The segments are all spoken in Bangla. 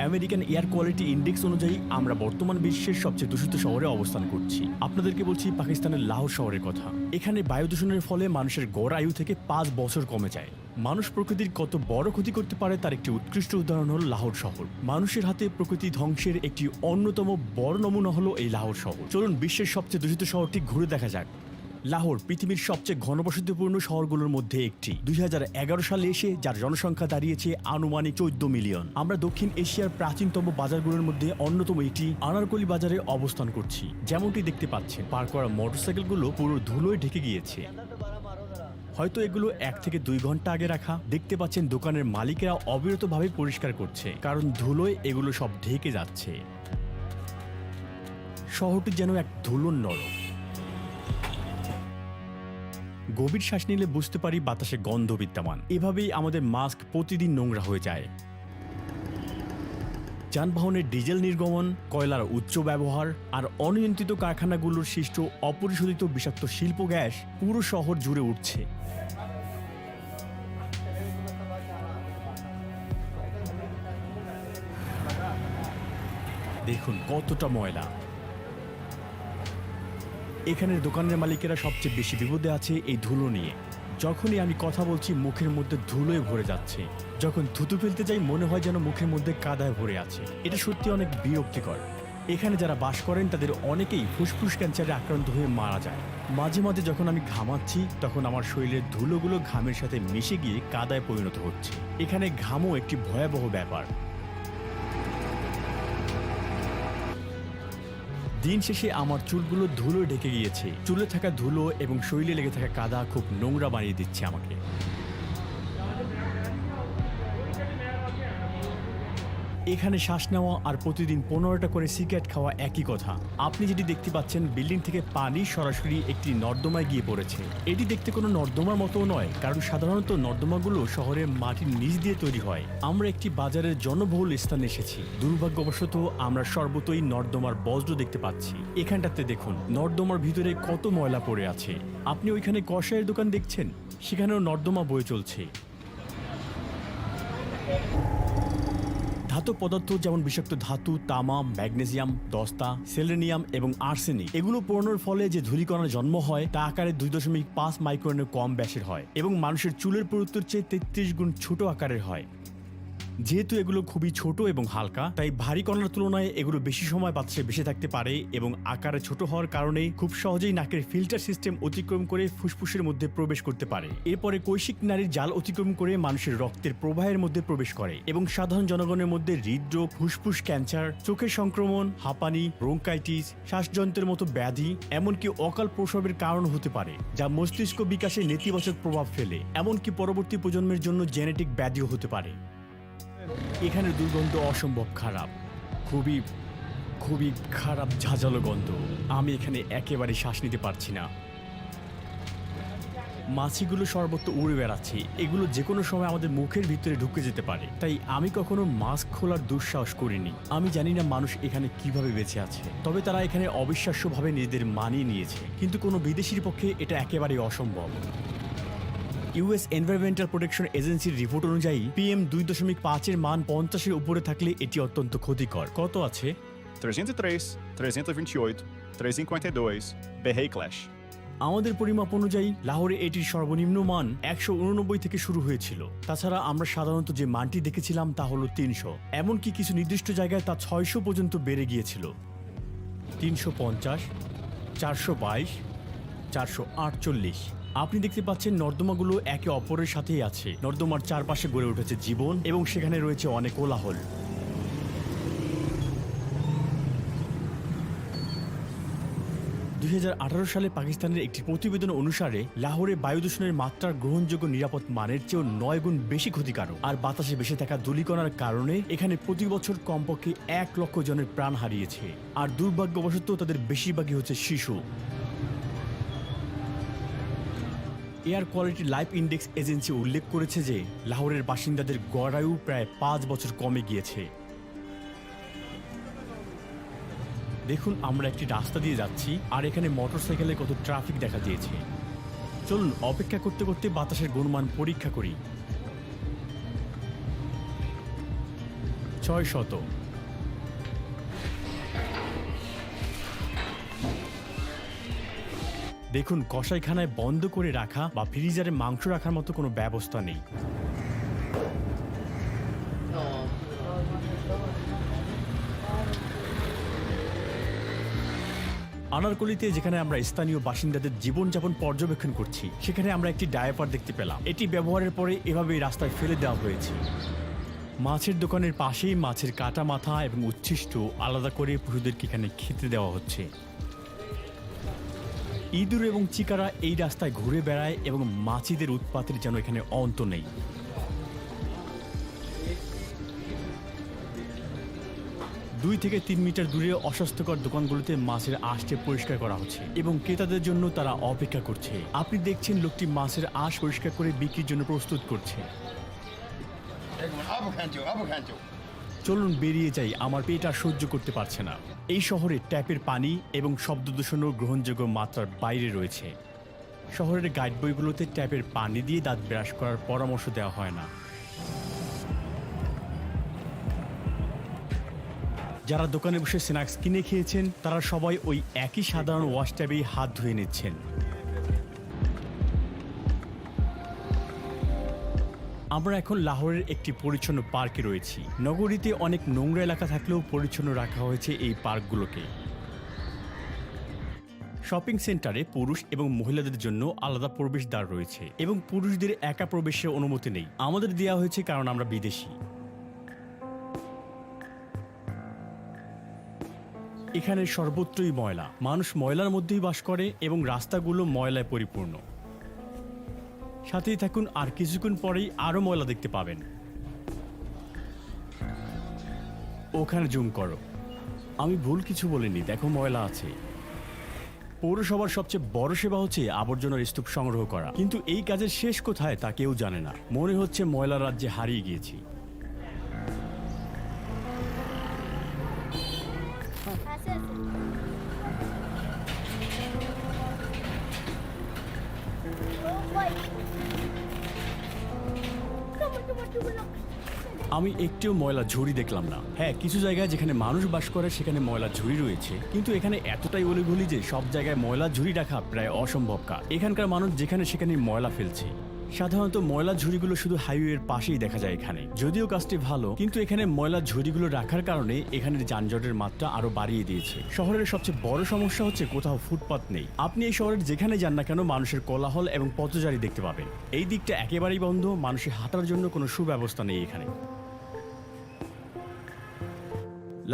আমেরিকান এয়ার কোয়ালিটি ইন্ডেক্স অনুযায়ী আমরা বর্তমান বিশ্বের সবচেয়ে দূষিত শহরে অবস্থান করছি। আপনাদেরকে বলছি পাকিস্তানের লাহোর শহরের কথা। এখানে বায়ু দূষণের ফলে মানুষের গড় আয়ু থেকে 5 বছর কমে যায়। মানুষ প্রকৃতির কত বড় ক্ষতি করতে পারে তার একটি উৎকৃষ্ট উদাহরণ হল লাহোর শহর। মানুষের হাতে প্রকৃতি ধ্বংসের একটি অন্যতম বড় নমুনা হলো এই লাহোর শহর। চলুন বিশ্বের সবচেয়ে দূষিত শহরটি ঘুরে দেখা যাক। লাহোর পৃথিবীর সবচেয়ে ঘনবসতিপূর্ণ শহরগুলোর মধ্যে একটি। 2011 সালে এসে যার জনসংখ্যা দাঁড়িয়েছে আনুমানিক 14 মিলিয়ন। আমরা দক্ষিণ এশিয়ার প্রাচীনতম বাজারগুলোর মধ্যে অন্যতম একটি আনারকলি বাজারে অবস্থান করছি। যেমনটি দেখতে পাচ্ছেন, পার করা মোটরসাইকেলগুলো পুরো ধুলোয় ঢেকে গিয়েছে। হয়তো এগুলো 1 থেকে 2 ঘন্টা আগে রাখা। দেখতে পাচ্ছেন দোকানের মালিকেরা অবিরতভাবে পরিষ্কার করছে, কারণ ধুলোয় এগুলো সব ঢেকে যাচ্ছে। শহরটি যেন এক ধুলোর নরক। গভীর শ্বাস নিলে বুঝতে পারি বাতাসে গন্ধ বিদ্যমান। এভাবেই আমাদের মাস্ক প্রতিদিন নোংরা হয়ে যায়। যানবাহনের ডিজেল নির্গমন, কয়লার উচ্চ ব্যবহার আর অনিয়ন্ত্রিত কারখানাগুলোর সৃষ্ট অপরিশোধিত বিষাক্ত শিল্প গ্যাস পুরো শহর জুড়ে উঠছে। দেখুন কতটা ময়লা। এখানের দোকানের মালিকেরা সবচেয়ে বেশি বিপদে আছে এই ধুলো নিয়ে। যখনই আমি কথা বলছি মুখের মধ্যে ধুলোয় ভরে যাচ্ছে। যখন থুতু ফেলতে যাই মনে হয় যেন মুখের মধ্যে কাদায় ভরে আছে। এটা সত্যি অনেক বিরক্তিকর। এখানে যারা বাস করেন তাদের অনেকেই ফুসফুস ক্যান্সারে আক্রান্ত হয়ে মারা যায়। মাঝে মাঝে যখন আমি ঘামাচ্ছি তখন আমার শরীরের ধুলোগুলো ঘামের সাথে মিশে গিয়ে কাদায় পরিণত হচ্ছে। এখানে ঘামও একটি ভয়াবহ ব্যাপার। দিন শেষে আমার চুলগুলো ধুলো ঢেকে গিয়েছে। চুলে থাকা ধুলো এবং শরীরে লেগে থাকা কাদা খুব নোংরা বানিয়ে দিচ্ছে আমাকে। এখানে শ্বাস নেওয়া আর প্রতিদিন 15টা করে সিগারেট খাওয়া একই কথা। আপনি যেটি দেখতে পাচ্ছেন, বিল্ডিং থেকে পানি সরাসরি একটি নর্দমায় গিয়ে পড়েছে। এটি দেখতে কোনো নর্দমার মতো নয়, কারণ সাধারণত নর্দমাগুলো শহরের মাটির নিচ দিয়ে তৈরি হয়। আমরা একটি বাজারের জনবহুল স্থানে এসেছি। দুর্ভাগ্যবশত আমরা সর্বতই নর্দমার বজ্র দেখতে পাচ্ছি। এখানটাতে দেখুন নর্দমার ভিতরে কত ময়লা পড়ে আছে। আপনি ওইখানে কষায়ের দোকান দেখছেন, সেখানেও নর্দমা বয়ে চলছে। ধাতব পদার্থ যেমন বিষাক্ত ধাতু, তামা, ম্যাগনেসিয়াম, দস্তা, সেলেনিয়াম এবং আর্সেনিক এগুলো পোড়ানোর ফলে যে ধূলিকণার জন্ম হয় তা আকারে 2.5 মাইক্রনের কম ব্যাসের হয় এবং মানুষের চুলের পুরুত্বের চেয়ে 33 গুণ ছোট আকারের হয়। যেহেতু এগুলো খুবই ছোট এবং হালকা, তাই ভারী কণার তুলনায় এগুলো বেশি সময় বাতাসে ভেসে থাকতে পারে এবং আকারে ছোট হওয়ার কারণে খুব সহজেই নাকের ফিল্টার সিস্টেম অতিক্রম করে ফুসফুসের মধ্যে প্রবেশ করতে পারে। এরপরে কৈশিক নালীর জাল অতিক্রম করে মানুষের রক্তের প্রবাহের মধ্যে প্রবেশ করে এবং সাধারণ জনগণের মধ্যে হৃদরোগ, ফুসফুস ক্যান্সার, চোখের সংক্রমণ, হাঁপানি, ব্রঙ্কাইটিস, শ্বাসযন্ত্রের মতো ব্যাধি, এমনকি অকাল প্রসবের কারণ হতে পারে, যা মস্তিষ্ক বিকাশে নেতিবাচক প্রভাব ফেলে। এমনকি পরবর্তী প্রজন্মের জন্য জেনেটিক ব্যাধিও হতে পারে। এখানের দুর্গন্ধ অসম্ভব খারাপ, খুবই খুবই খারাপ ঝাঁঝালো গন্ধ। আমি এখানে একেবারে শ্বাস নিতে পারছি না। মাছিগুলো সর্বত্র উড়ে বেড়াচ্ছে। এগুলো যে কোনো সময় আমাদের মুখের ভিতরে ঢুকে যেতে পারে। তাই আমি কখনো মাস্ক খোলার দুঃসাহস করিনি। আমি জানি না মানুষ এখানে কিভাবে বেঁচে আছে, তবে তারা এখানে অবিশ্বাস্যভাবে নিজেদের মানিয়ে নিয়েছে। কিন্তু কোনো বিদেশির পক্ষে এটা একেবারেই অসম্ভব। ইউএস এনভায়রনমেন্টাল প্রোটেকশন এজেন্সির রিপোর্ট অনুযায়ী PM 2.5 এর মান 50-এর উপরে থাকলে এটি অত্যন্ত ক্ষতিকর। কত আছে? 303, 328, 352, Berrey Clash। আমাদের পরিমাপ অনুযায়ী লাহোরে এটির সর্বনিম্ন মান 189 থেকে শুরু হয়েছিল। তাছাড়া আমরা সাধারণত যে মানটি দেখেছিলাম তা হলো 300। এমনকি কিছু নির্দিষ্ট জায়গায় তা 600 পর্যন্ত বেড়ে গিয়েছিল। 350, 422, 448। আপনি দেখতে পাচ্ছেন নর্দমাগুলো একে অপরের সাথেই আছে। নর্দমার চারপাশে গড়ে উঠেছে জীবন এবং সেখানে রয়েছে অনেক কোলাহল। সালে পাকিস্তানের একটি প্রতিবেদন অনুসারে লাহোরে বায়ু দূষণের মাত্রার গ্রহণযোগ্য নিরাপদ মানের চেয়েও 9 গুণ বেশি ক্ষতিকারক। আর বাতাসে ভেসে থাকা ধূলিকণার কারণে এখানে প্রতি বছর কমপক্ষে 1 লক্ষ জনের প্রাণ হারিয়েছে। আর দুর্ভাগ্যবশত তাদের বেশিরভাগই হচ্ছে শিশু। Air quality life index agency উল্লেখ করেছে যে লাহোরের বাসিন্দাদের গড় আয়ু প্রায় 5 বছর কমে গিয়েছে। দেখুন আমরা একটি রাস্তা দিয়ে যাচ্ছি আর এখানে মোটরসাইকেলের কত ট্রাফিক দেখা দিয়েছে। চলুন অপেক্ষা করতে করতে বাতাসের গুণমান পরীক্ষা করি। 600। দেখুন, কসাইখানায় বন্ধ করে রাখা বা ফ্রিজারে মাংস রাখার মতো কোনো ব্যবস্থা নেই। আনারকলিতে যেখানে আমরা স্থানীয় বাসিন্দাদের জীবনযাপন পর্যবেক্ষণ করছি, সেখানে আমরা একটি ডায়াপার দেখতে পেলাম। এটি ব্যবহারের পরে এভাবেই রাস্তায় ফেলে দেওয়া হয়েছে। মাছের দোকানের পাশেই মাছের কাটা মাথা এবং উচ্ছিষ্ট আলাদা করে পশুদেরকে এখানে খেতে দেওয়া হচ্ছে। ইঁদুর এবং চিকারা এই রাস্তায় ঘুরে বেড়ায় এবং মাছিদের উৎপাতের যেন এখানে অন্ত নেই। দুই থেকে 3 মিটার দূরে অস্বাস্থ্যকর দোকানগুলোতে মাছের আঁশকে পরিষ্কার করা হচ্ছে এবং ক্রেতাদের জন্য তারা অপেক্ষা করছে। আপনি দেখছেন লোকটি মাছের আঁশ পরিষ্কার করে বিক্রির জন্য প্রস্তুত করছে। চলুন বেরিয়ে যাই, আমার পেট আর সহ্য করতে পারছে না। এই শহরে ট্যাপের পানি এবং শব্দ দূষণও গ্রহণযোগ্য মাত্রার বাইরে রয়েছে। শহরের গাইড বইগুলোতে ট্যাপের পানি দিয়ে দাঁত ব্রাশ করার পরামর্শ দেওয়া হয় না। যারা দোকানে বসে স্ন্যাক্স কিনে খেয়েছেন, তারা সবাই ওই একই সাধারণ ওয়াশ ট্যাবেই হাত ধুয়ে নিচ্ছেন। আমরা এখন লাহোরের একটি পরিচ্ছন্ন পার্কে রয়েছি। নগরীতে অনেক নোংরা এলাকা থাকলেও পরিচ্ছন্ন রাখা হয়েছে এই পার্কগুলোকে। শপিং সেন্টারে পুরুষ এবং মহিলাদের জন্য আলাদা প্রবেশদ্বার রয়েছে এবং পুরুষদের একা প্রবেশের অনুমতি নেই। আমাদের দেওয়া হয়েছে কারণ আমরা বিদেশি। এখানে সর্বত্রই ময়লা। মানুষ ময়লার মধ্যেই বাস করে এবং রাস্তাগুলো ময়লায় পরিপূর্ণ। সাথেই থাকুন, আর কিছুক্ষণ পরেই আরো ময়লা দেখতে পাবেন। ওখানে জুম করো। আমি ভুল কিছু বলিনি, দেখো ময়লা আছে। পৌরসভার সবচেয়ে বড় সেবা হচ্ছে আবর্জনার স্তূপ সংগ্রহ করা, কিন্তু এই কাজের শেষ কোথায় তা কেউ জানে না। মনে হচ্ছে ময়লা রাজ্যে হারিয়ে গিয়েছি। আমি একটিও ময়লা ঝুড়ি দেখলাম না। হ্যাঁ, কিছু জায়গায় যেখানে মানুষ বাস করে সেখানে ময়লা ঝুড়ি রয়েছে, কিন্তু এখানে এতটাই অলিগলি যে সব জায়গায় ময়লা ঝুড়ি রাখা প্রায় অসম্ভব কাজ। এখানকার মানুষ যেখানে সেখানে ময়লা ফেলছে। সাধারণত ময়লা ঝুড়িগুলো শুধু হাইওয়ের পাশেই দেখা যায় এখানে। যদিও কাজটি ভালো, কিন্তু এখানে ময়লা ঝুড়িগুলো রাখার কারণে এখানের যানজটের মাত্রা আরো বাড়িয়ে দিয়েছে। শহরের সবচেয়ে বড় সমস্যা হচ্ছে কোথাও ফুটপাত নেই। আপনি এই শহরের যেখানে যান না কেন মানুষের কোলাহল এবং পথচারী দেখতে পাবেন। এই দিকটা একেবারেই বন্ধ, মানুষের হাঁটার জন্য কোনো সুব্যবস্থা নেই এখানে।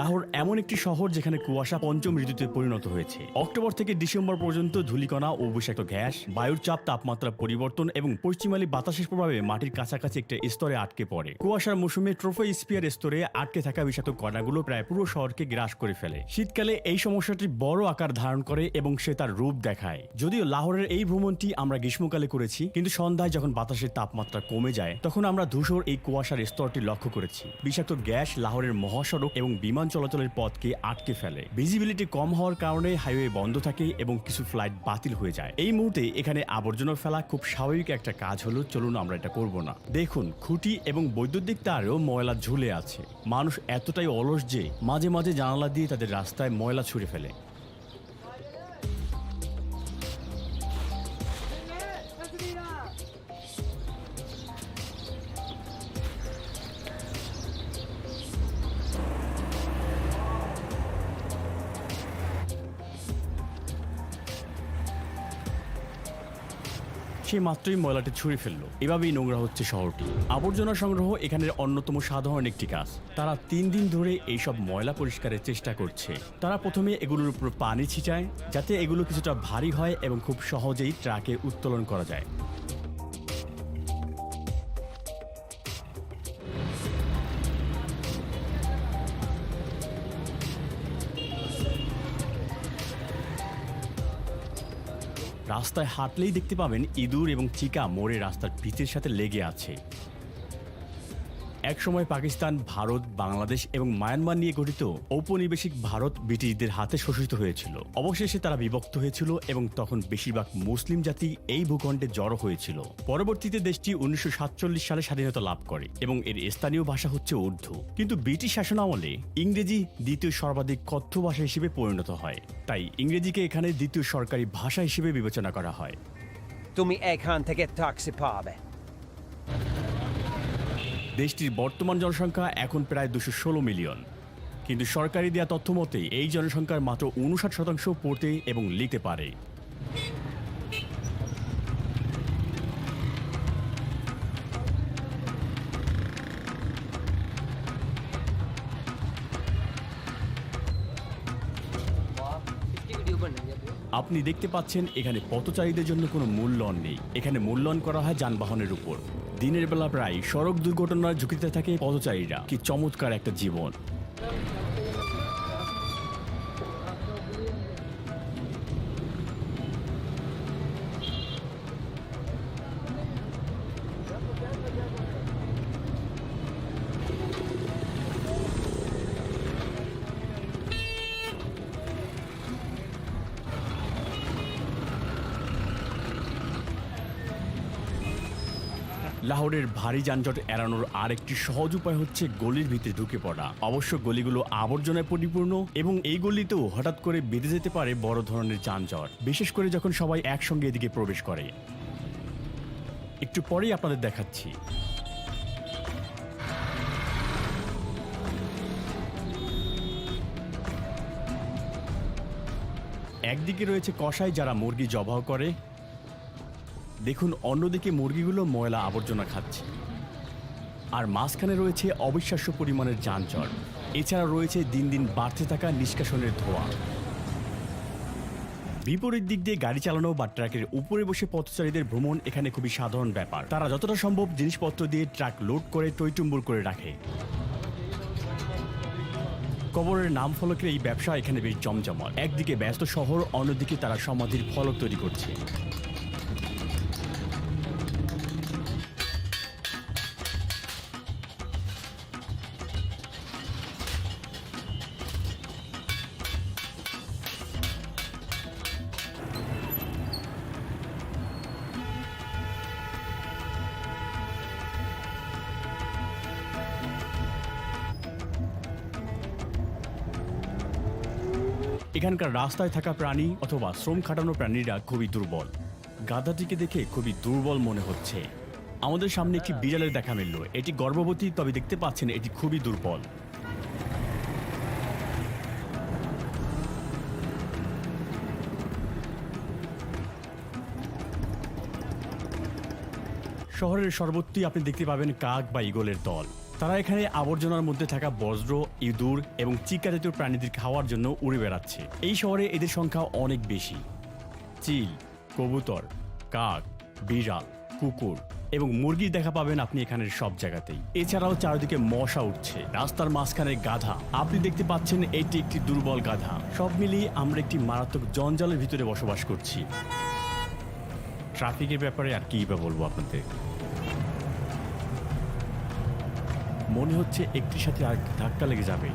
লাহোর এমন একটি শহর যেখানে কুয়াশা পঞ্চম ঋতুতে পরিণত হয়েছে। অক্টোবর থেকে ডিসেম্বর পর্যন্ত ধূলিকণা ও বিষাক্ত গ্যাস, বায়ুর চাপ, তাপমাত্রা পরিবর্তন এবং পশ্চিমালি বাতাসের প্রভাবে মাটির কাছাকাছি একটা স্তরে আটকে পড়ে। কুয়াশার মৌসুমে ট্রোপোস্ফিয়ার স্তরে আটকে থাকা বিষাক্ত কণাগুলো প্রায় পুরো শহরকে গ্রাস করে ফেলে। শীতকালে এই সমস্যাটি বড় আকার ধারণ করে এবং সে তার রূপ দেখায়। যদিও লাহোরের এই ভ্রমণটি আমরা গ্রীষ্মকালে করেছি, কিন্তু সন্ধ্যায় যখন বাতাসের তাপমাত্রা কমে যায় তখন আমরা ধূসর এই কুয়াশার স্তরটি লক্ষ্য করেছি। বিষাক্ত গ্যাস লাহোরের মহাসড়ক এবং বিমান চলাচলের পথকে আটকে ফেলে। ভিজিবিলিটি কম হওয়ার কারণে হাইওয়ে বন্ধ থাকে এবং কিছু ফ্লাইট বাতিল হয়ে যায়। এই মুহূর্তে এখানে আবর্জনা ফেলা খুব স্বাভাবিক একটা কাজ হলো। চলুন আমরা এটা করব না। দেখুন, খুঁটি এবং বৈদ্যুতিক তারেও ময়লা ঝুলে আছে। মানুষ এতটাই অলস যে মাঝে মাঝে জানালা দিয়ে তাদের রাস্তায় ময়লা ছুঁড়ে ফেলে। সে মাত্রই ময়লাটি ছুঁড়ে ফেললো। এভাবেই নোংরা হচ্ছে শহরটি। আবর্জনা সংগ্রহ এখানের অন্যতম সাধারণ একটি কাজ। তারা 3 দিন ধরে এইসব ময়লা পরিষ্কারের চেষ্টা করছে। তারা প্রথমে এগুলোর উপর পানি ছিটায় যাতে এগুলো কিছুটা ভারী হয় এবং খুব সহজেই ট্রাকে উত্তোলন করা যায়। রাস্তায় হাঁটলেই দেখতে পাবেন ইঁদুর এবং চিকা মরে রাস্তার পিচের সাথে লেগে আছে। একসময় পাকিস্তান, ভারত, বাংলাদেশ এবং মায়ানমার নিয়ে গঠিত ঔপনিবেশিক ভারত ব্রিটিশদের হাতে শোষিত হয়েছিল। অবশেষে তারা বিভক্ত হয়েছিল এবং তখন বেশিরভাগ মুসলিম জাতি এই ভূখণ্ডে জড়ো হয়েছিল। পরবর্তীতে দেশটি 1947 সালে স্বাধীনতা লাভ করে এবং এর স্থানীয় ভাষা হচ্ছে উর্দু। কিন্তু ব্রিটিশ শাসনামলে ইংরেজি দ্বিতীয় সর্বাধিক কথ্য ভাষা হিসেবে পরিণত হয়, তাই ইংরেজিকে এখানে দ্বিতীয় সরকারি ভাষা হিসেবে বিবেচনা করা হয়। তুমি এখান থেকে ট্যাক্সি পাবে। দেশটির বর্তমান জনসংখ্যা এখন প্রায় 216 মিলিয়ন, কিন্তু সরকারি দেয়া তথ্য মতে এই জনসংখ্যার মাত্র 59% পড়তে এবং লিখতে পারে। আপনি দেখতে পাচ্ছেন এখানে পথচারীদের জন্য কোনো মূল্যায়ন নেই। এখানে মূল্যায়ন করা হয় যানবাহনের উপর। দিনের বেলা প্রায় সড়ক দুর্ঘটনার ঝুঁকিতে থাকে পথচারীরা। কি চমৎকার একটা জীবন! লাহোরের ভারী যানজট এড়ানোর আরেকটি সহজ উপায় হচ্ছে গলির ভিতরে ঢুকে পড়া। অবশ্য গলিগুলো আবর্জনায় পরিপূর্ণ এবং এই গলিতেও হঠাৎ করে বেঁধে যেতে পারে বড় ধরনের যানজট, বিশেষ করে যখন সবাই একসঙ্গে এদিকে প্রবেশ করে। একটু পরেই আপনাদের দেখাচ্ছি। একদিকে রয়েছে কসাই যারা মুরগি জবাই করে, দেখুন অন্যদিকে মুরগিগুলো ময়লা আবর্জনা খাচ্ছে, আর মাঝখানে রয়েছে অবিশ্বাস্য পরিমাণের যানজট। এছাড়া রয়েছে দিন দিন বাড়তে থাকা নিষ্কাশনের ধোঁয়া। বিপরীত দিক দিয়ে গাড়ি চালানো বা ট্রাকের উপরে বসে পথচারীদের ভ্রমণ এখানে খুবই সাধারণ ব্যাপার। তারা যতটা সম্ভব জিনিসপত্র দিয়ে ট্রাক লোড করে টইটুম্বুর করে রাখে। কবরের নাম ফলকের এই ব্যবসা এখানে বেশ জমজমাট। একদিকে ব্যস্ত শহর, অন্যদিকে তারা সমাধির ফলক তৈরি করছে। এখানকার রাস্তায় থাকা প্রাণী অথবা শ্রম খাটানো প্রাণীরা খুবই দুর্বল। গাধাটিকে দেখে খুবই দুর্বল মনে হচ্ছে। আমাদের সামনে একটি বিড়ালের দেখা মিলল। এটি গর্ভবতী, তবে দেখতে পাচ্ছেন এটি খুবই দুর্বল। শহরের সর্বত্রই আপনি দেখতে পাবেন কাক বা ঈগলের দল। তারা এখানে আবর্জনার মধ্যে থাকা বজ্র, ইঁদুর এবং চিকা জাতীয় প্রাণীদের খাওয়ার জন্য উড়ে বেড়াচ্ছে। এই শহরে এদের সংখ্যা অনেক বেশি। চিল, কবুতর, কাক, বিড়াল, কুকুর এবং মুরগির দেখা পাবেন আপনি এখানের সব জায়গাতেই। এছাড়াও চারিদিকে মশা উঠছে। রাস্তার মাঝখানে গাধা, আপনি দেখতে পাচ্ছেন এটি একটি দুর্বল গাধা। সব মিলিয়ে আমরা একটি মারাত্মক জঞ্জালের ভিতরে বসবাস করছি। ট্রাফিকের ব্যাপারে আর কি বা বলবো আপনাদের। মনে হচ্ছে একটির সাথে আর ধাক্কা লেগে যাবে।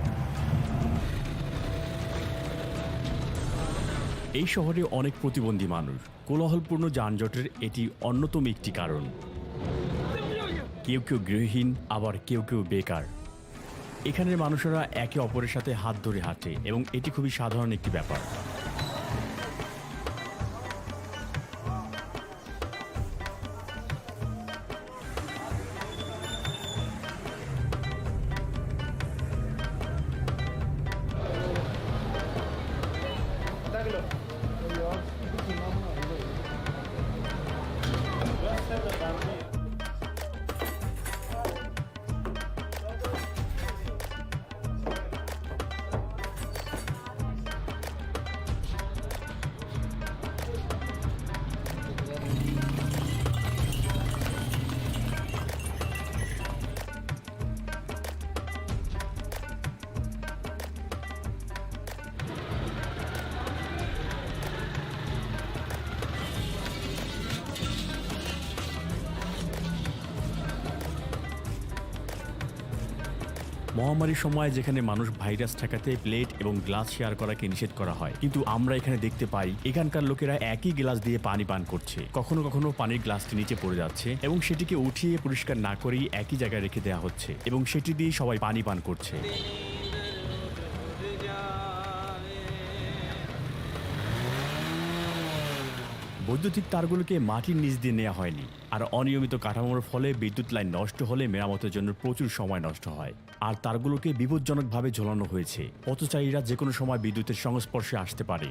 এই শহরে অনেক প্রতিবন্ধী মানুষ। কোলাহলপূর্ণ যানজটের এটি অন্যতম একটি কারণ। কেউ কেউ গৃহহীন, আবার কেউ কেউ বেকার। এখানের মানুষেরা একে অপরের সাথে হাত ধরে হাঁটে এবং এটি খুবই সাধারণ একটি ব্যাপার। মহামারীর সময় যেখানে মানুষ ভাইরাস ঠেকাতে প্লেট এবং গ্লাস শেয়ার করাকে নিষেধ করা হয়, কিন্তু আমরা এখানে দেখতে পাই এখানকার লোকেরা একই গ্লাস দিয়ে পানি পান করছে। কখনো কখনো পানির গ্লাসটি নিচে পড়ে যাচ্ছে এবং সেটিকে উঠিয়ে পরিষ্কার না করেই একই জায়গায় রেখে দেওয়া হচ্ছে এবং সেটি দিয়ে সবাই পানি পান করছে। বৈদ্যুতিক তারগুলোকে মাটির নিচ দিয়ে নেওয়া হয়নি, আর অনিয়মিত কাঠামোর ফলে বিদ্যুৎ লাইন নষ্ট হলে মেরামতের জন্য প্রচুর সময় নষ্ট হয়। আর তারগুলোকে বিপজ্জনকভাবে ঝোলানো হয়েছে, পথচারীরা যে কোনো সময় বিদ্যুতের সংস্পর্শে আসতে পারে।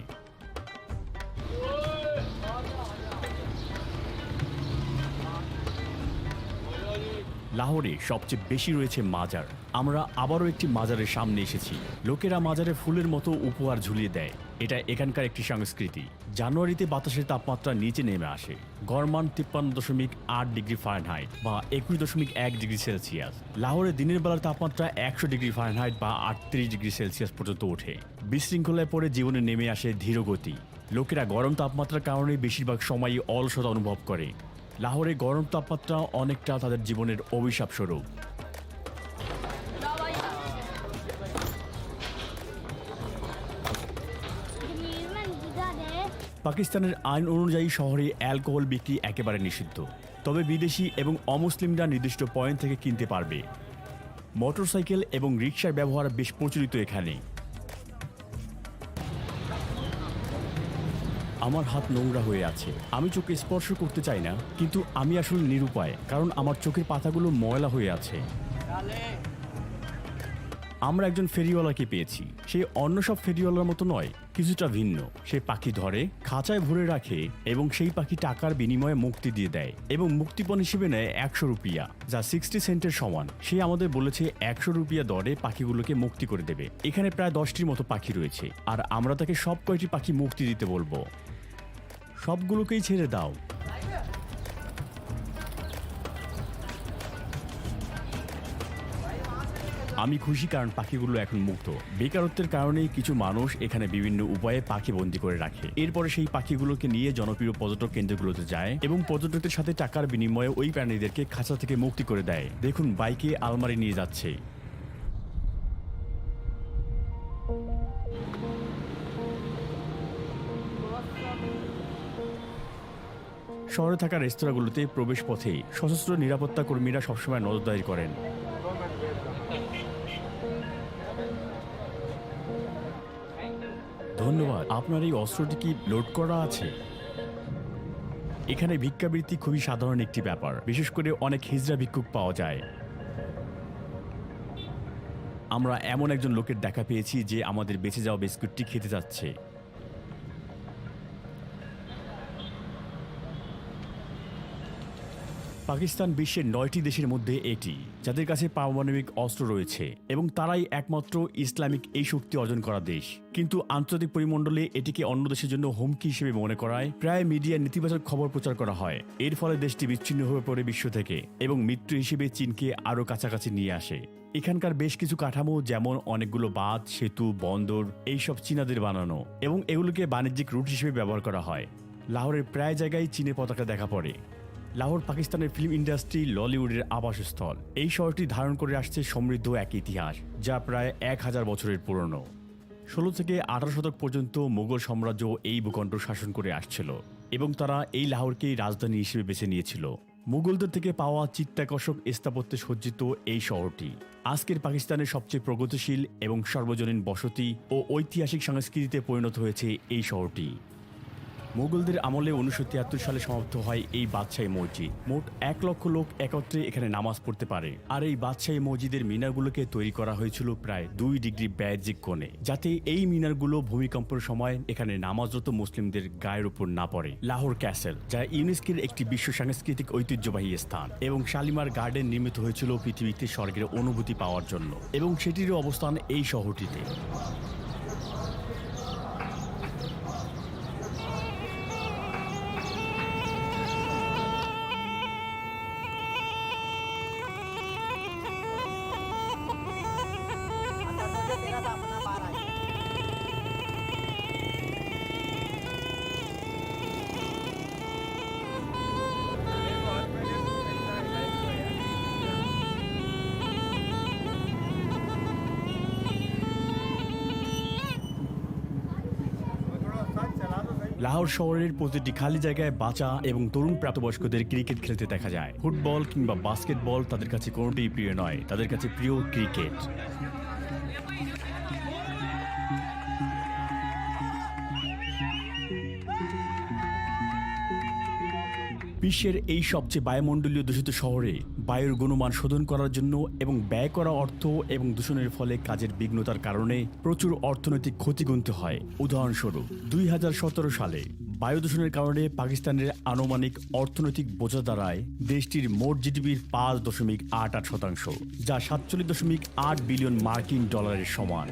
লাহোরে সবচেয়ে বেশি রয়েছে মাজার। আমরা আবারও একটি মাজারের সামনে এসেছি। লোকেরা মাজারে ফুলের মতো উপহার ঝুলিয়ে দেয়। এটা এখানকার একটি সংস্কৃতি। জানুয়ারিতে বাতাসের তাপমাত্রা নিচে নেমে আসে। গড়মান 53.8 ডিগ্রি ফারেনহাইট বা 21.1 ডিগ্রি সেলসিয়াস। লাহোরে দিনের বেলার তাপমাত্রা 100 ডিগ্রি ফারেনহাইট বা 38 ডিগ্রি সেলসিয়াস পর্যন্ত ওঠে। বিশৃঙ্খলায় পড়ে জীবনে নেমে আসে ধীরগতি। লোকেরা গরম তাপমাত্রার কারণে বেশিরভাগ সময়ই অলসতা অনুভব করে। লাহোরে গরম তাপমাত্রা অনেকটা তাদের জীবনের অভিশাপ স্বরূপ। পাকিস্তানের আইন অনুযায়ী শহরে অ্যালকোহল বিক্রি একেবারে নিষিদ্ধ, তবে বিদেশি এবং অমুসলিমরা নির্দিষ্ট পয়েন্ট থেকে কিনতে পারবে। মোটরসাইকেল এবং রিকশার ব্যবহার বেশ প্রচলিত এখানে। আমার হাত নোংরা হয়ে আছে। আমি চোখে স্পর্শ করতে চাই না, কিন্তু আমি আসলে নিরুপায়, কারণ আমার চোখের পাতাগুলো ময়লা হয়ে আছে। আমরা একজন ফেরিওয়ালাকে পেয়েছি। সে অন্য সব ফেরিওয়ালার মতো নয়, কিছুটা ভিন্ন। সে পাখি ধরে, খাঁচায় ভরে রাখে এবং সেই পাখি টাকার বিনিময়ে মুক্তি দিয়ে দেয় এবং মুক্তিপণ হিসেবে নেয় 100 রুপিয়া, যা 60 সেন্টের সমান। সে আমাদের বলেছে 100 রুপিয়া দরে পাখিগুলোকে মুক্তি করে দেবে। এখানে প্রায় 10টির মতো পাখি রয়েছে, আর আমরা তাকে সব কয়টি পাখি মুক্তি দিতে বলবো। সবগুলোকেই ছেড়ে দাও। আমি খুশি, কারণ পাখিগুলো এখন মুক্ত। বেকারত্বের কারণে কিছু মানুষ এখানে বিভিন্ন উপায়ে পাখি বন্দী করে রাখে। এরপরে সেই পাখিগুলোকে নিয়ে জনপ্রিয় পর্যটক কেন্দ্রগুলোতে যায় এবং পর্যটকদের সাথে টাকার বিনিময়ে ওই প্রাণীদেরকে খাঁচা থেকে মুক্তি করে দেয়। দেখুন, বাইকে আলমারি নিয়ে যাচ্ছে। শহরে থাকা রেস্তোরাঁগুলোতে প্রবেশ পথে সশস্ত্র নিরাপত্তা কর্মীরা সবসময় নজরদারি করেন। ধন্যবাদ। আপনার এই অস্ত্রটি কি লোড করা আছে? এখানে ভিক্ষাবৃত্তি খুবই সাধারণ একটি ব্যাপার, বিশেষ করে অনেক হিজড়া ভিক্ষুক পাওয়া যায়। আমরা এমন একজন লোকের দেখা পেয়েছি যে আমাদের বেঁচে যাওয়া বিস্কুটটি খেতে যাচ্ছে। পাকিস্তান বিশ্বের 9টি দেশের মধ্যে এটি, যাদের কাছে পারমাণবিক অস্ত্র রয়েছে, এবং তারাই একমাত্র ইসলামিক এই শক্তি অর্জন করা দেশ। কিন্তু আন্তর্জাতিক পরিমণ্ডলে এটিকে অন্য দেশের জন্য হুমকি হিসেবে মনে করায় প্রায় মিডিয়ায় নেতিবাচক খবর প্রচার করা হয়। এর ফলে দেশটি বিচ্ছিন্ন হয়ে পড়ে বিশ্ব থেকে এবং মৃত্যু হিসেবে চীনকে আরও কাছাকাছি নিয়ে আসে। এখানকার বেশ কিছু কাঠামো, যেমন অনেকগুলো বাঁধ, সেতু, বন্দর, এইসব চীনাদের বানানো এবং এগুলোকে বাণিজ্যিক রুট হিসেবে ব্যবহার করা হয়। লাহোরের প্রায় জায়গায় চীনের পতাকা দেখা পড়ে। লাহোর পাকিস্তানের ফিল্ম ইন্ডাস্ট্রি, ললিউডের আবাসস্থল। এই শহরটি ধারণ করে আসছে সমৃদ্ধ এক ইতিহাস, যা প্রায় 1000 বছরের পুরনো। 16 থেকে 18 শতক পর্যন্ত মুঘল সাম্রাজ্য এই ভূখণ্ড শাসন করে আসছিল এবং তারা এই লাহোরকেই রাজধানী হিসেবে বেছে নিয়েছিল। মুঘলদের থেকে পাওয়া চিত্তাকর্ষক স্থাপত্যে সজ্জিত এই শহরটি আজকের পাকিস্তানের সবচেয়ে প্রগতিশীল এবং সর্বজনীন বসতি ও ঐতিহাসিক সংস্কৃতিতে পরিণত হয়েছে এই শহরটি। মুঘলদের আমলে 1973 সালে সমাপ্ত হয় এই বাদশাহী মসজিদ। মোট 1 লক্ষ লোক একত্রে এখানে নামাজ পড়তে পারে। আর এই বাদশাহী মসজিদের মিনারগুলোকে তৈরি করা হয়েছিল প্রায় 2 ডিগ্রি ব্যাজিক কোণে, যাতে এই মিনারগুলো ভূমিকম্পের সময় এখানে নামাজরত মুসলিমদের গায়ের উপর না পড়ে। লাহোর ক্যাসেল, যা ইউনেস্কোর একটি বিশ্ব সাংস্কৃতিক ঐতিহ্যবাহী স্থান, এবং শালিমার গার্ডেন নির্মিত হয়েছিল পৃথিবীতে স্বর্গের অনুভূতি পাওয়ার জন্য, এবং সেটিরও অবস্থান এই শহরটিতে। লাহোর শহরের প্রতিটি খালি জায়গায় বাচ্চা এবং তরুণ প্রাপ্তবয়স্কদের ক্রিকেট খেলতে দেখা যায়। ফুটবল কিংবা বাস্কেটবল তাদের কাছে কোনোটাই প্রিয় নয়, তাদের কাছে প্রিয় ক্রিকেট। বিশ্বের এই সবচেয়ে বায়ুমণ্ডলীয় দূষিত শহরে বায়ুর গুণমান শোধন করার জন্য এবং ব্যয় করা অর্থ এবং দূষণের ফলে কাজের বিঘ্নতার কারণে প্রচুর অর্থনৈতিক ক্ষতি গুনতে হয়। উদাহরণস্বরূপ 2017 সালে বায়ু দূষণের কারণে পাকিস্তানের আনুমানিক অর্থনৈতিক বোঝা দাঁড়ায় দেশটির মোট জিডিপির 5.88%, যা 47.8 বিলিয়ন মার্কিন ডলারের সমান।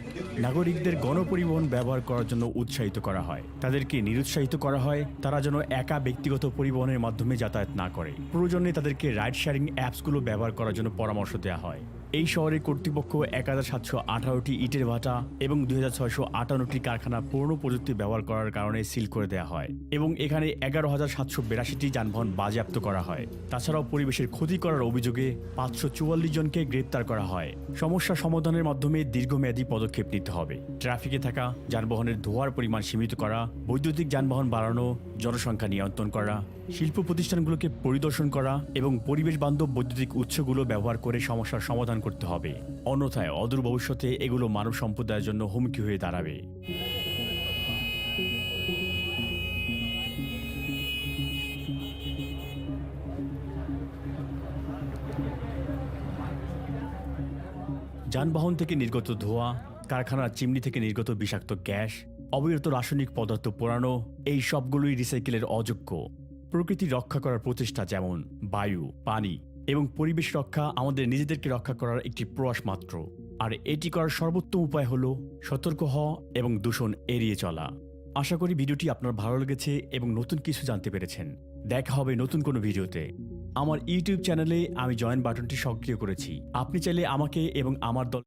নাগরিকদের গণপরিবহন ব্যবহার করার জন্য উৎসাহিত করা হয়, তাদেরকে নিরুৎসাহিত করা হয় তারা যেন একা ব্যক্তিগত পরিবহনের মাধ্যমে যাতায়াত না করে। প্রয়োজনে তাদেরকে রাইড শেয়ারিং অ্যাপসগুলো ব্যবহার করার জন্য পরামর্শ দেওয়া হয়। এই শহরের কর্তৃপক্ষ 1718টি ইটের ভাটা এবং 2658টি কারখানা পুরনো প্রযুক্তি ব্যবহার করার কারণে সিল করে দেওয়া হয় এবং এখানে 11,782টি যানবাহন বাজেয়াপ্ত করা হয়। তাছাড়াও পরিবেশের ক্ষতি করার অভিযোগে 544 জনকে গ্রেপ্তার করা হয়। সমস্যা সমাধানের মাধ্যমে দীর্ঘমেয়াদী পদক্ষেপ নিতে হবে। ট্রাফিকে থাকা যানবাহনের ধোঁয়ার পরিমাণ সীমিত করা, বৈদ্যুতিক যানবাহন বাড়ানো, জনসংখ্যা নিয়ন্ত্রণ করা, শিল্প প্রতিষ্ঠানগুলোকে পরিদর্শন করা এবং পরিবেশ বান্ধব বৈদ্যুতিক উৎসগুলো ব্যবহার করে সমস্যার সমাধান করতে হবে। অন্যথায় অদূর ভবিষ্যতে এগুলো মানব সম্প্রদায়ের জন্য হুমকি হয়ে দাঁড়াবে। যানবাহন থেকে নির্গত ধোঁয়া, কারখানার চিমনি থেকে নির্গত বিষাক্ত গ্যাস, অবিরত রাসায়নিক পদার্থ পোড়ানো, এই সবগুলোই রিসাইকেলের অযোগ্য। প্রকৃতি রক্ষা করার প্রচেষ্টা যেমন বায়ু, পানি এবং পরিবেশ রক্ষা আমাদের নিজেদেরকে রক্ষা করার একটি প্রয়াস মাত্র। আর এটি করার সর্বোত্তম উপায় হলো সতর্ক হওয়া এবং দূষণ এড়িয়ে চলা। আশা করি ভিডিওটি আপনার ভালো লেগেছে এবং নতুন কিছু জানতে পেরেছেন। দেখা হবে নতুন কোনো ভিডিওতে। আমার ইউটিউব চ্যানেলে আমি জয়েন বাটনটি সক্রিয় করেছি। আপনি চাইলে আমাকে এবং আমার দল